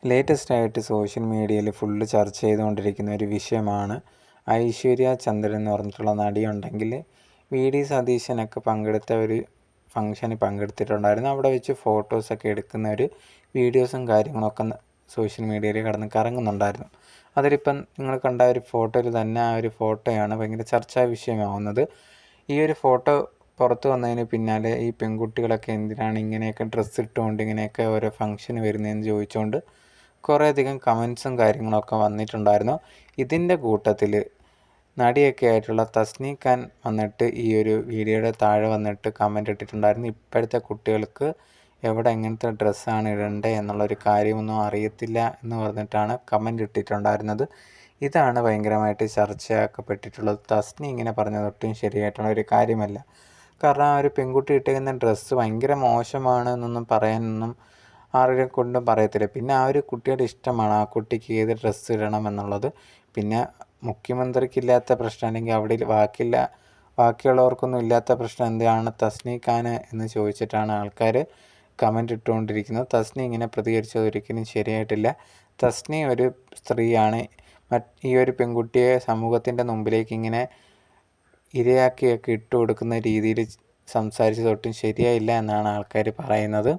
Latest ആയിട്ട് social മീഡിയയിൽ full ചർച്ച ചെയ്തുകൊണ്ടിരിക്കുന്ന ഒരു വിഷയമാണ് ഐശ്വര്യ ചന്ദ്രൻ എന്ന് പറഞ്ഞിട്ടുള്ള നടിയുണ്ടെങ്കിൽ വി.ഡി. സതീശനൊക്കെ പങ്കെടുത്ത ഒരു ഫംഗ്ഷന് പങ്കെടുത്തിട്ടുണ്ടായിരുന്നു. അവിടെ വെച്ച് ഫോട്ടോസൊക്കെ എടുക്കുന്ന ഒരു വീഡിയോസും കാര്യങ്ങളൊക്കെ സോഷ്യൽ മീഡിയയിൽ കിടന്ന് കറങ്ങുന്നുണ്ടായിരുന്നു. അതിലിപ്പം നിങ്ങൾ കണ്ട ഒരു ഫോട്ടോയിൽ തന്നെ ആ ഒരു ഫോട്ടോയാണ് ഭയങ്കര ചർച്ചാ വിഷയമാവുന്നത്. ഈ ഒരു ഫോട്ടോ പുറത്ത് വന്നതിന് പിന്നാലെ ഈ പെൺകുട്ടികളൊക്കെ എന്തിനാണ് ഇങ്ങനെയൊക്കെ ഡ്രസ്സ് ഇട്ടുകൊണ്ട് ഇങ്ങനെയൊക്കെ ഓരോ ഫംഗ്ഷന് വരുന്നതെന്ന് ചോദിച്ചുകൊണ്ട് കുറേയധികം കമൻസും കാര്യങ്ങളൊക്കെ വന്നിട്ടുണ്ടായിരുന്നു. ഇതിൻ്റെ കൂട്ടത്തിൽ നടിയൊക്കെ ആയിട്ടുള്ള തസ്നി ഖാൻ വന്നിട്ട് ഈ ഒരു വീഡിയോയുടെ താഴെ വന്നിട്ട് കമൻ്റ് ഇട്ടിട്ടുണ്ടായിരുന്നു. ഇപ്പോഴത്തെ കുട്ടികൾക്ക് എവിടെ എങ്ങനത്തെ ഡ്രസ്സാണ് ഇടേണ്ടത് എന്നുള്ളൊരു കാര്യമൊന്നും അറിയത്തില്ല എന്ന് പറഞ്ഞിട്ടാണ് കമൻ്റ് ഇട്ടിട്ടുണ്ടായിരുന്നത്. ഇതാണ് ഭയങ്കരമായിട്ട് ചർച്ചയാക്കപ്പെട്ടിട്ടുള്ളത്. തസ്നി ഇങ്ങനെ പറഞ്ഞത് ഒട്ടും ശരിയായിട്ടുള്ള ഒരു കാര്യമല്ല. കാരണം ആ ഒരു പെൺകുട്ടി ഇട്ടിരിക്കുന്ന ഡ്രസ്സ് ഭയങ്കര മോശമാണ് എന്നൊന്നും പറയാനൊന്നും ആരെയും കൊണ്ടും പറയത്തില്ല. പിന്നെ ആ ഒരു കുട്ടിയുടെ ഇഷ്ടമാണ് ആ കുട്ടിക്ക് ഏത് ഡ്രസ്സ് ഇടണം എന്നുള്ളത്. പിന്നെ മുഖ്യമന്ത്രിക്കില്ലാത്ത പ്രശ്നം അല്ലെങ്കിൽ അവിടെ ബാക്കിയുള്ളവർക്കൊന്നും ഇല്ലാത്ത പ്രശ്നം എന്താണ് തസ്നി ഖാൻ എന്ന് ചോദിച്ചിട്ടാണ് ആൾക്കാർ കമൻ്റ് ഇട്ടുകൊണ്ടിരിക്കുന്നത്. തസ്നി ഇങ്ങനെ പ്രതികരിച്ചത് ഒരിക്കലും ശരിയായിട്ടില്ല. തസ്നി ഒരു സ്ത്രീയാണ്. ഈ ഒരു പെൺകുട്ടിയെ സമൂഹത്തിൻ്റെ മുമ്പിലേക്ക് ഇങ്ങനെ ഇരയാക്കിയൊക്കെ ഇട്ട് കൊടുക്കുന്ന രീതിയിൽ സംസാരിച്ചത് ഒട്ടും ശരിയായില്ല എന്നാണ് ആൾക്കാർ പറയുന്നത്.